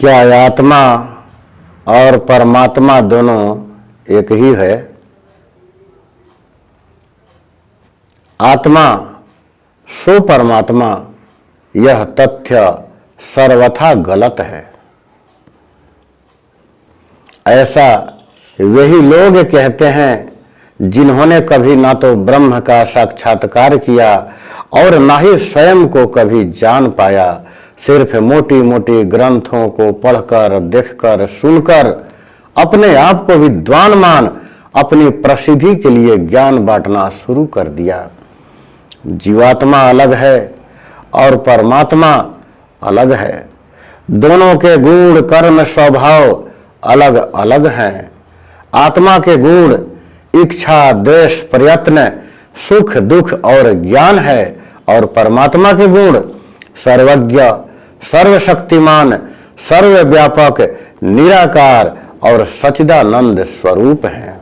क्या आत्मा और परमात्मा दोनों एक ही है? आत्मा सो परमात्मा, यह तथ्य सर्वथा गलत है। ऐसा वही लोग कहते हैं जिन्होंने कभी ना तो ब्रह्म का साक्षात्कार किया और ना ही स्वयं को कभी जान पाया। सिर्फ मोटी मोटी ग्रंथों को पढ़कर, देखकर, सुनकर अपने आप को विद्वान मान अपनी प्रसिद्धि के लिए ज्ञान बांटना शुरू कर दिया। जीवात्मा अलग है और परमात्मा अलग है। दोनों के गुण, कर्म, स्वभाव अलग अलग हैं। आत्मा के गुण इच्छा, द्वेष, प्रयत्न, सुख, दुख और ज्ञान है और परमात्मा के गुण सर्वज्ञ, सर्वशक्तिमान, सर्वव्यापक, निराकार और सच्चिदानंद स्वरूप है।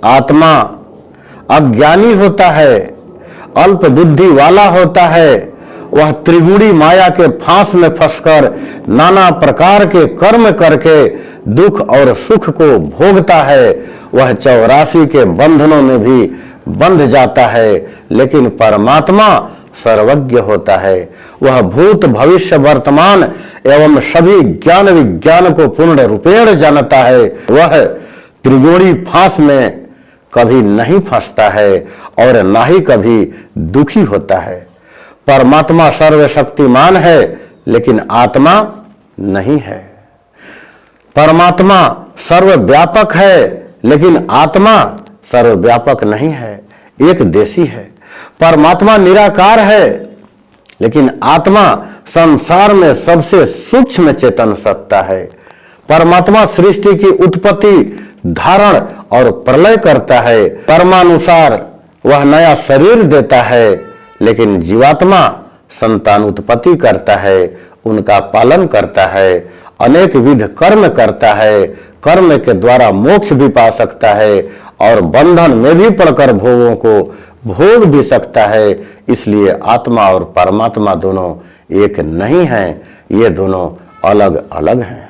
आत्मा अज्ञानी होता है, अल्प बुद्धि वाला होता है। वह त्रिगुणी माया के फांस में फंसकर नाना प्रकार के कर्म करके दुख और सुख को भोगता है। वह 84 के बंधनों में भी बंध जाता है। लेकिन परमात्मा सर्वज्ञ होता है। वह भूत, भविष्य, वर्तमान एवं सभी ज्ञान विज्ञान को पूर्ण रूपेण जानता है। वह त्रिगुणी फांस में कभी नहीं फंसता है और ना ही कभी दुखी होता है। परमात्मा सर्वशक्तिमान है लेकिन आत्मा नहीं है। परमात्मा सर्वव्यापक है लेकिन आत्मा सर्वव्यापक नहीं है, एक देशी है। परमात्मा निराकार है लेकिन आत्मा संसार में सबसे सूक्ष्म चेतन सत्ता है। परमात्मा सृष्टि की उत्पत्ति, धारण और प्रलय करता है। कर्मानुसार वह नया शरीर देता है लेकिन जीवात्मा संतान उत्पत्ति करता है, उनका पालन करता है, अनेक विध कर्म करता है। कर्म के द्वारा मोक्ष भी पा सकता है और बंधन में भी पड़कर भोगों को भोग भी सकता है। इसलिए आत्मा और परमात्मा दोनों एक नहीं हैं, ये दोनों अलग अलग हैं।